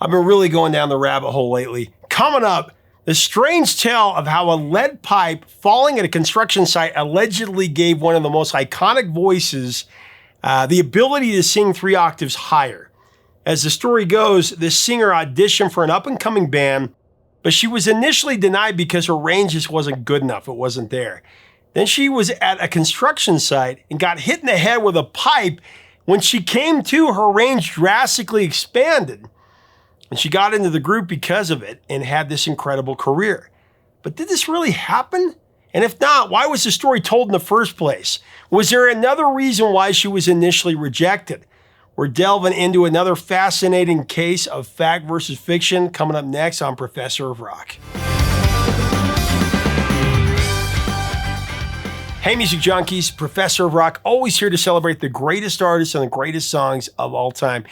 I've been really going down the rabbit hole lately. Coming up, the strange tale of how a lead pipe falling at a construction site allegedly gave one of the most iconic voices the ability to sing 3 octaves higher. As the story goes, this singer auditioned for an up-and-coming band, but she was initially denied because her range just wasn't good enough. It wasn't there. Then she was at a construction site and got hit in the head with a pipe. When she came to, her range drastically expanded. And she got into the group because of it and had this incredible career. But did this really happen? And if not, why was the story told in the first place? Was there another reason why she was initially rejected? We're delving into another fascinating case of fact versus fiction coming up next on Professor of Rock. Hey, music junkies, Professor of Rock, always here to celebrate the greatest artists and the greatest songs of all time.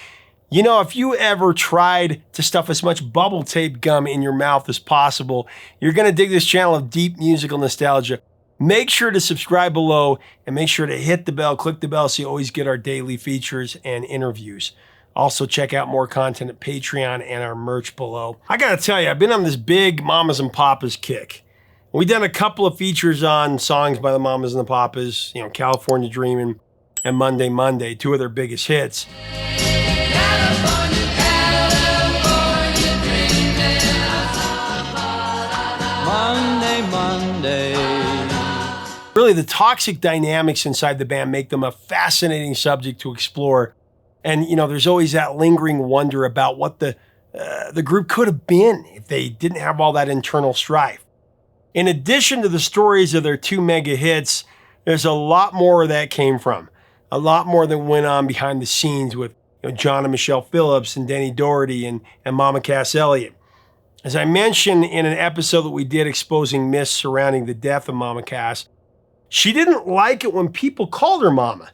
You know, if you ever tried to stuff as much bubble tape gum in your mouth as possible, you're going to dig this channel of deep musical nostalgia. Make sure to subscribe below and make sure to hit the bell, click the bell so you always get our daily features and interviews. Also, check out more content at Patreon and our merch below. I got to tell you, I've been on this big Mamas and Papas kick. We've done a couple of features on songs by the Mamas and the Papas, you know, California Dreamin' and Monday, Monday, 2 of their biggest hits. Really, the toxic dynamics inside the band make them a fascinating subject to explore. And, you know, there's always that lingering wonder about what the group could have been if they didn't have all that internal strife. In addition to the stories of their 2 mega hits, there's a lot more that came from. A lot more that went on behind the scenes with John and Michelle Phillips and Denny Doherty and Mama Cass Elliot. As I mentioned in an episode that we did exposing myths surrounding the death of Mama Cass, she didn't like it when people called her Mama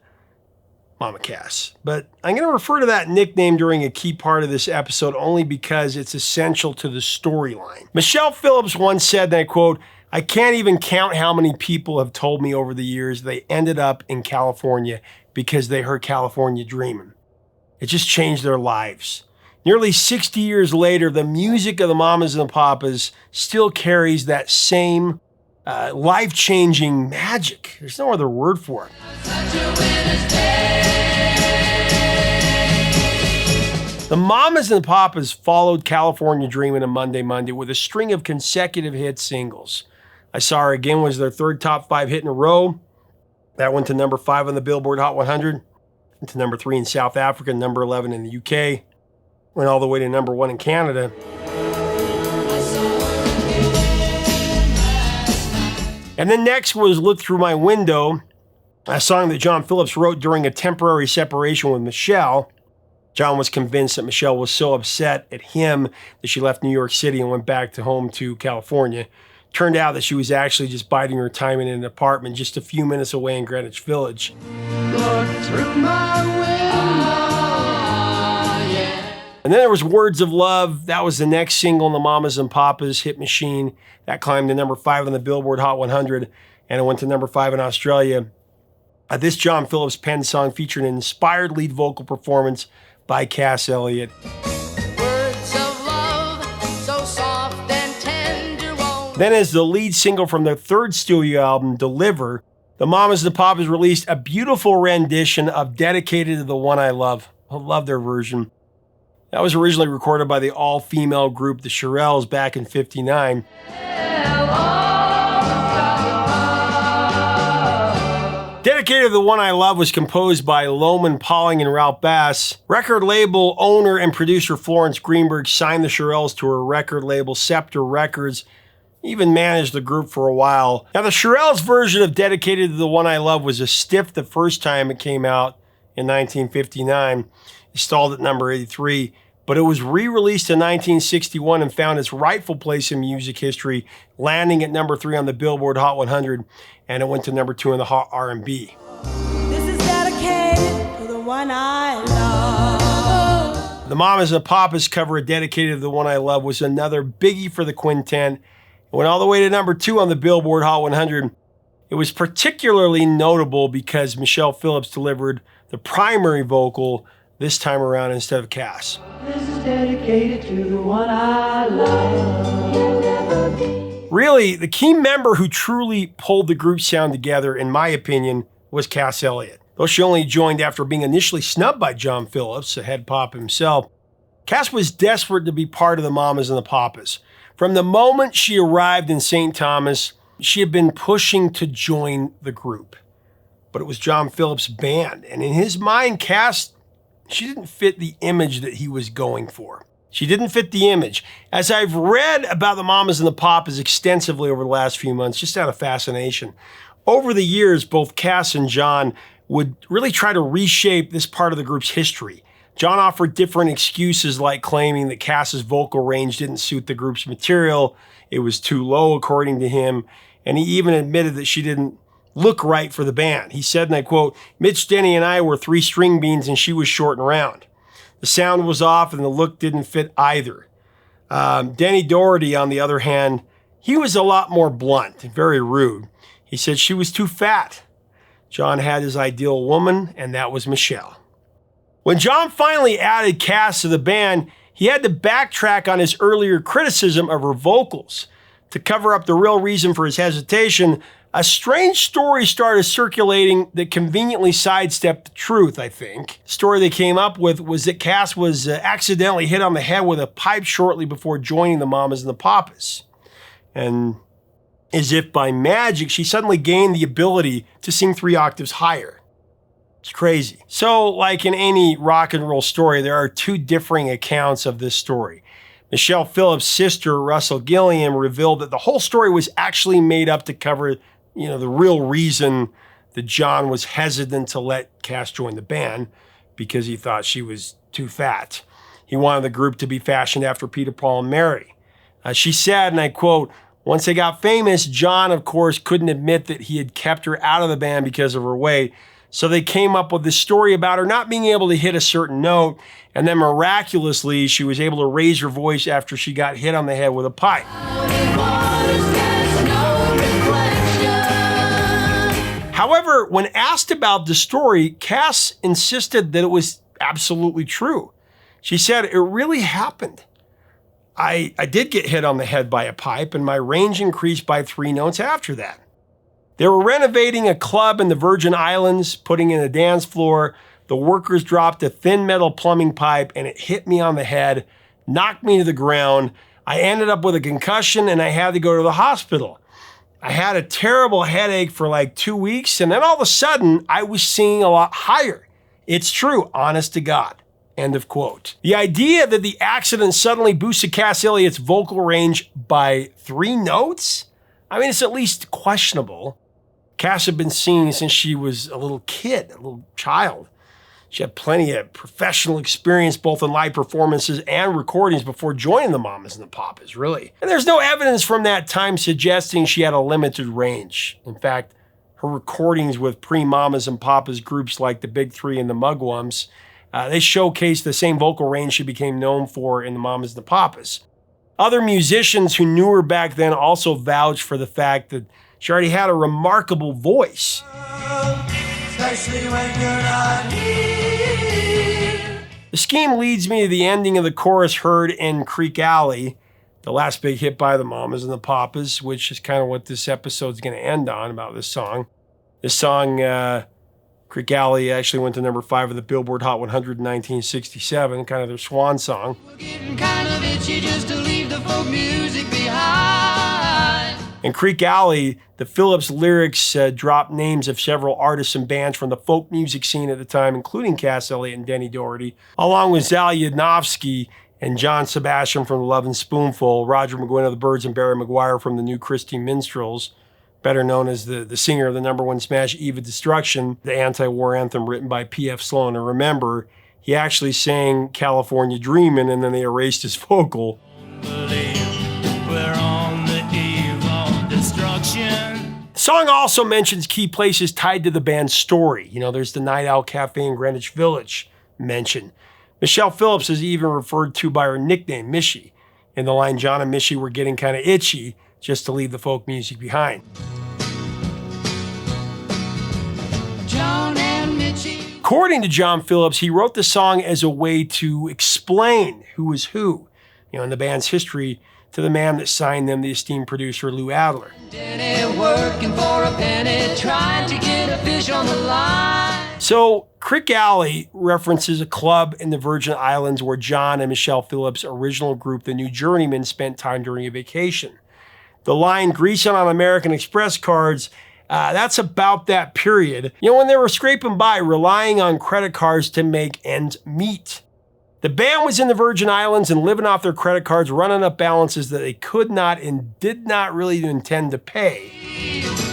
Cass. But I'm going to refer to that nickname during a key part of this episode only because it's essential to the storyline. Michelle Phillips once said, and I quote, "I can't even count how many people have told me over the years they ended up in California because they heard California Dreamin'. It just changed their lives." Nearly 60 years later, the music of the Mamas and the Papas still carries that same life-changing magic. There's no other word for it. The Mamas and the Papas followed California Dreamin' and Monday, Monday with a string of consecutive hit singles. I Saw Her Again was their 3rd top 5 hit in a row. That went to number 5 on the Billboard Hot 100, went to number 3 in South Africa, number 11 in the UK, went all the way to number 1 in Canada. And then next was Look Through My Window, a song that John Phillips wrote during a temporary separation with Michelle. John was convinced that Michelle was so upset at him that she left New York City and went back to home to California. Turned out that she was actually just biding her time in an apartment just a few minutes away in Greenwich Village. Look through my window, yeah. And then there was Words of Love. That was the next single in the Mamas and Papas hit machine. That climbed to number 5 on the Billboard Hot 100, and it went to number 5 in Australia. This John Phillips penned song featured an inspired lead vocal performance by Cass Elliot. Words of love, so soft and tender. Then as the lead single from their 3rd studio album, Deliver, the Mamas and the Papas released a beautiful rendition of Dedicated to the One I Love. I love their version. That was originally recorded by the all-female group The Shirelles back in '59. Dedicated to the One I Love was composed by Loman Pauling and Ralph Bass. Record label owner and producer Florence Greenberg signed the Shirelles to her record label Scepter Records, even managed the group for a while. Now the Shirelles' version of Dedicated to the One I Love was a stiff the first time it came out in 1959. It stalled at number 83, but it was re-released in 1961 and found its rightful place in music history, landing at number 3 on the Billboard Hot 100, and it went to number 2 in the Hot R&B. This is dedicated to the one I love. The Mamas and the Papas cover of Dedicated to the One I Love was another biggie for the quintet. It went all the way to number 2 on the Billboard Hot 100. It was particularly notable because Michelle Phillips delivered the primary vocal this time around instead of Cass. This is dedicated to the one I love. Really, the key member who truly pulled the group sound together, in my opinion, was Cass Elliot. Though she only joined after being initially snubbed by John Phillips, the head pop himself, Cass was desperate to be part of the Mamas and the Papas. From the moment she arrived in St. Thomas, she had been pushing to join the group. But it was John Phillips' band, and in his mind, Cass, she didn't fit the image that he was going for. She didn't fit the image. As I've read about the Mamas and the Papas extensively over the last few months, just out of fascination, over the years, both Cass and John would really try to reshape this part of the group's history. John offered different excuses, like claiming that Cass's vocal range didn't suit the group's material. It was too low, according to him. And he even admitted that she didn't look right for the band. He said, and I quote, "Mitch, Denny, and I were 3 string beans and she was short and round. The sound was off and the look didn't fit either." Denny Doherty, on the other hand, he was a lot more blunt and very rude. He said she was too fat. John had his ideal woman, and that was Michelle. When John finally added Cass to the band, he had to backtrack on his earlier criticism of her vocals. To cover up the real reason for his hesitation, a strange story started circulating that conveniently sidestepped the truth, I think. The story they came up with was that Cass was accidentally hit on the head with a pipe shortly before joining the Mamas and the Papas. And as if by magic, she suddenly gained the ability to sing 3 octaves higher. It's crazy. So, like in any rock and roll story, there are 2 differing accounts of this story. Michelle Phillips' sister, Russell Gilliam, revealed that the whole story was actually made up to cover, the real reason that John was hesitant to let Cass join the band, because he thought she was too fat. He wanted the group to be fashioned after Peter, Paul, and Mary. She said, and I quote, "Once they got famous, John, of course, couldn't admit that he had kept her out of the band because of her weight. So they came up with this story about her not being able to hit a certain note, and then miraculously, she was able to raise her voice after she got hit on the head with a pipe." However, when asked about the story, Cass insisted that it was absolutely true. She said, "It really happened. I did get hit on the head by a pipe, and my range increased by 3 notes after that. They were renovating a club in the Virgin Islands, putting in a dance floor. The workers dropped a thin metal plumbing pipe, and it hit me on the head, knocked me to the ground. I ended up with a concussion, and I had to go to the hospital. I had a terrible headache for like 2 weeks, and then all of a sudden, I was singing a lot higher. It's true, honest to God." End of quote. The idea that the accident suddenly boosted Cass Elliott's vocal range by 3 notes? I mean, it's at least questionable. Cass had been singing since she was a little kid, a little child. She had plenty of professional experience, both in live performances and recordings, before joining the Mamas and the Papas, really. And there's no evidence from that time suggesting she had a limited range. In fact, her recordings with pre-Mamas and Papas groups like the Big Three and the Mugwumps, they showcased the same vocal range she became known for in the Mamas and the Papas. Other musicians who knew her back then also vouched for the fact that she already had a remarkable voice. Especially when you're not here. The scheme leads me to the ending of the chorus heard in Creek Alley, the last big hit by the Mamas and the Papas, which is kind of what this episode's going to end on, about this song. This song, Creek Alley, actually went to number 5 of the Billboard Hot 100 in 1967, kind of their swan song. We're getting kind of itchy just to leave the folk music behind. In Creek Alley, the Phillips lyrics dropped names of several artists and bands from the folk music scene at the time, including Cass Elliot and Denny Doherty, along with Zal Yudnofsky and John Sebastian from the Love and Spoonful, Roger McGuinn of the Byrds, and Barry McGuire from the New Christie Minstrels, better known as the singer of the #1 smash Eve of Destruction, the anti-war anthem written by P.F. Sloan. And remember, he actually sang California Dreamin', and then they erased his vocal. We're on the eve of destruction. The song also mentions key places tied to the band's story. There's the Night Owl Cafe in Greenwich Village mentioned. Michelle Phillips is even referred to by her nickname, Mishy. In the line, "John and Mishy were getting kind of itchy just to leave the folk music behind." John and Mitchie. According to John Phillips, he wrote the song as a way to explain who was who, in the band's history to the man that signed them, the esteemed producer Lou Adler. Working for a penny, trying to get a fish on the line. So, CREEQUE Alley references a club in the Virgin Islands where John and Michelle Phillips' original group, the New Journeymen, spent time during a vacation. The line greasing on American Express cards, that's about that period, when they were scraping by, relying on credit cards to make ends meet. The band was in the Virgin Islands and living off their credit cards, running up balances that they could not and did not really intend to pay.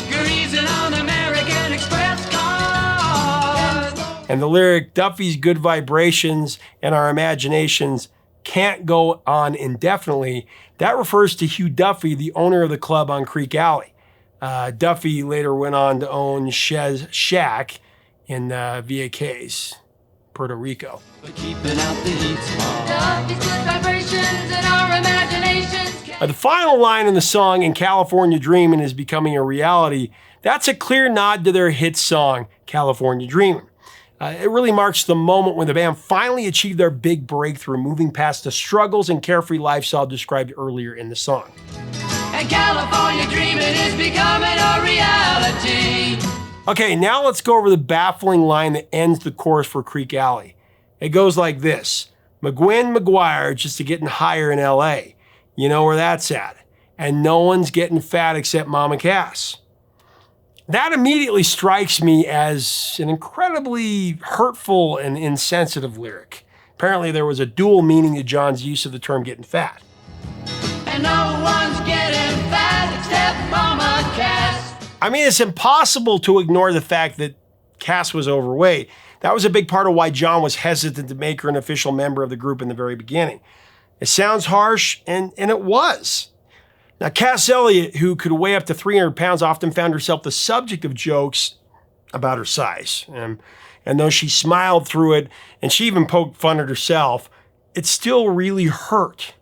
Greasing on American Express cards. And the lyric, Duffy's good vibrations and our imaginations can't go on indefinitely, that refers to Hugh Duffy, the owner of the club on CREEQUE Alley. Duffy later went on to own Chez Shack in Vieques Cayes, Puerto Rico. But keeping out the heat. Duffy's good vibrations and our imaginations. The final line in the song, "In California Dreamin', is becoming a reality. That's a clear nod to their hit song, California Dreamin'. It really marks the moment when the band finally achieved their big breakthrough, moving past the struggles and carefree lifestyle described earlier in the song. And California dreaming is becoming a reality. Okay, now let's go over the baffling line that ends the chorus for CREEQUE Alley. It goes like this: McGuinn McGuire just a getting higher in LA. You know where that's at. And no one's getting fat except Mama Cass. That immediately strikes me as an incredibly hurtful and insensitive lyric. Apparently there was a dual meaning to John's use of the term getting fat. And no one's getting fat except Mama Cass. I mean, it's impossible to ignore the fact that Cass was overweight. That was a big part of why John was hesitant to make her an official member of the group in the very beginning. It sounds harsh, and it was. Now, Cass Elliot, who could weigh up to 300 pounds, often found herself the subject of jokes about her size. And though she smiled through it, and she even poked fun at herself, it still really hurt.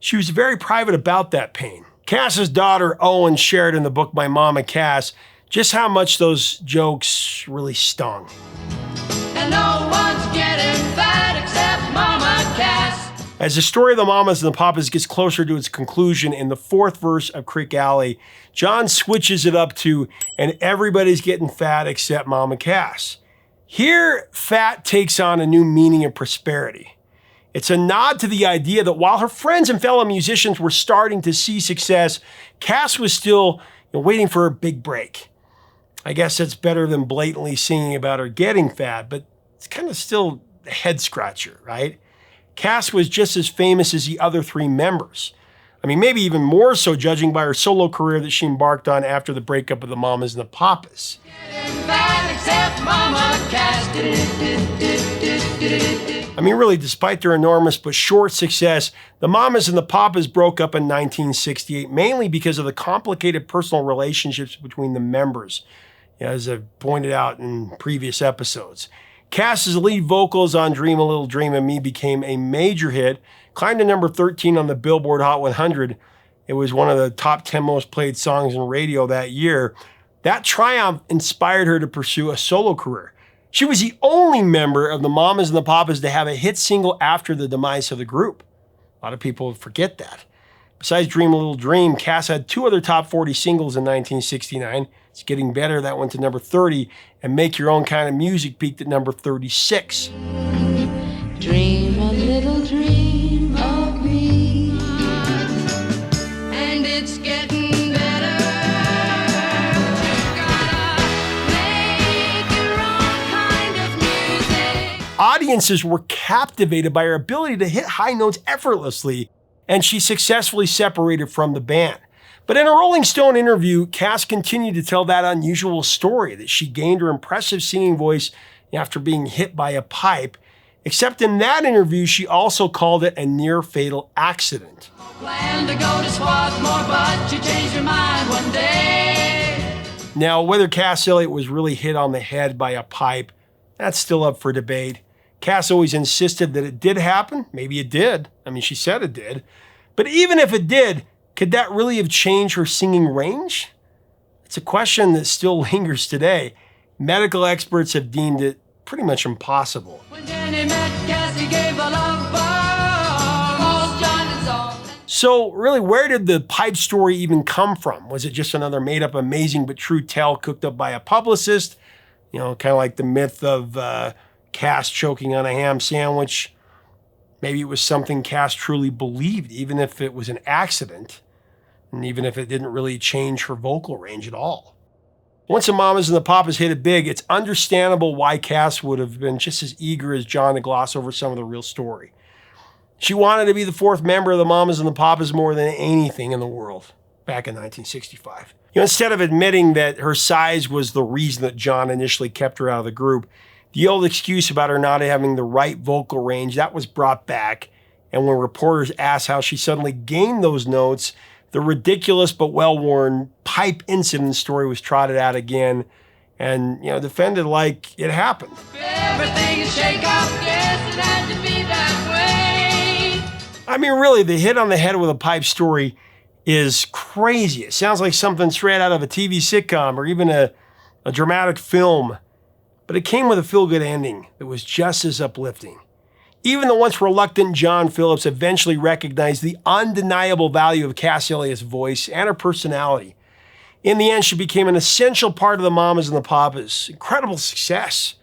She was very private about that pain. Cass's daughter, Owen, shared in the book My Mama Cass just how much those jokes really stung. And no one's getting fat except Mama Cass. As the story of the Mamas and the Papas gets closer to its conclusion, in the fourth verse of CREEQUE Alley, John switches it up to, and everybody's getting fat except Mama Cass. Here, fat takes on a new meaning of prosperity. It's a nod to the idea that while her friends and fellow musicians were starting to see success, Cass was still waiting for a big break. I guess that's better than blatantly singing about her getting fat, but it's kind of still a head scratcher, right? Cass was just as famous as the other three members. I mean, maybe even more so, judging by her solo career that she embarked on after the breakup of the Mamas and the Papas. I mean, really, despite their enormous but short success, the Mamas and the Papas broke up in 1968, mainly because of the complicated personal relationships between the members, as I've pointed out in previous episodes. Cass's lead vocals on Dream a Little Dream of Me became a major hit, climbed to number 13 on the Billboard Hot 100. It was one of the top 10 most played songs in radio that year. That triumph inspired her to pursue a solo career. She was the only member of the Mamas and the Papas to have a hit single after the demise of the group. A lot of people forget that. Besides Dream a Little Dream, Cass had two other top 40 singles in 1969. It's getting better. That went to number 30. And Make Your Own Kind of Music peaked at number 36. Dream a little dream of me. And it's getting better. Gotta make your own kind of music. Audiences were captivated by her ability to hit high notes effortlessly, and she successfully separated from the band. But in a Rolling Stone interview, Cass continued to tell that unusual story that she gained her impressive singing voice after being hit by a pipe, except in that interview, she also called it a near-fatal accident. Plan to go to Swarthmore, but you changed your mind one day. Now, whether Cass Elliot was really hit on the head by a pipe, that's still up for debate. Cass always insisted that it did happen. Maybe it did. I mean, she said it did. But even if it did, could that really have changed her singing range? It's a question that still lingers today. Medical experts have deemed it pretty much impossible. When Danny met Cass, he gave a love bomb. All John is on. So really, where did the pipe story even come from? Was it just another made-up, amazing but true tale cooked up by a publicist? You know, kind of like the myth of Cass choking on a ham sandwich. Maybe it was something Cass truly believed, even if it was an accident, and even if it didn't really change her vocal range at all. Once the Mamas and the Papas hit it big, it's understandable why Cass would have been just as eager as John to gloss over some of the real story. She wanted to be the fourth member of the Mamas and the Papas more than anything in the world back in 1965. You know, instead of admitting that her size was the reason that John initially kept her out of the group, the old excuse about her not having the right vocal range, that was brought back. And when reporters asked how she suddenly gained those notes, the ridiculous but well-worn pipe incident story was trotted out again and, you know, defended like it happened. Everything is shake up, yes, it had to be that way. I mean, really, the hit on the head with a pipe story is crazy. It sounds like something straight out of a TV sitcom or even a dramatic film. But it came with a feel-good ending that was just as uplifting. Even the once reluctant John Phillips eventually recognized the undeniable value of Cass Elliott's voice and her personality. In the end, she became an essential part of the Mamas and the Papas. Incredible success.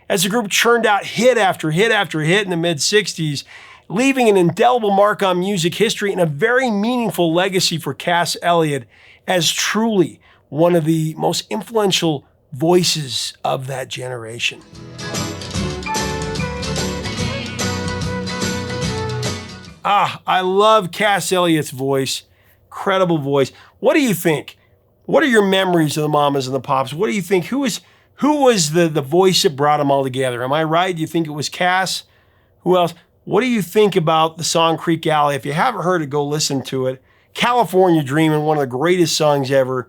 As the group churned out hit after hit after hit in the mid-60s, leaving an indelible mark on music history and a very meaningful legacy for Cass Elliot as truly one of the most influential voices of that generation. I love Cass Elliott's voice. Incredible voice. What do you think? What are your memories of the Mamas and the Papas? What do you think? Who was the voice that brought them all together? Am I right? Do you think it was Cass? Who else? What do you think about the song CREEQUE ALLEY? If you haven't heard it, go listen to it. California Dreamin', one of the greatest songs ever.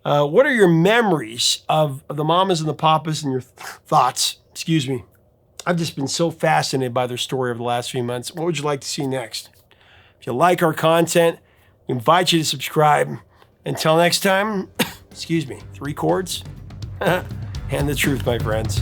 What are your memories of the Mamas and the Papas and your thoughts? Excuse me. I've just been so fascinated by their story over the last few months. What would you like to see next? If you like our content, we invite you to subscribe. Until next time, excuse me, 3 chords and the truth, my friends.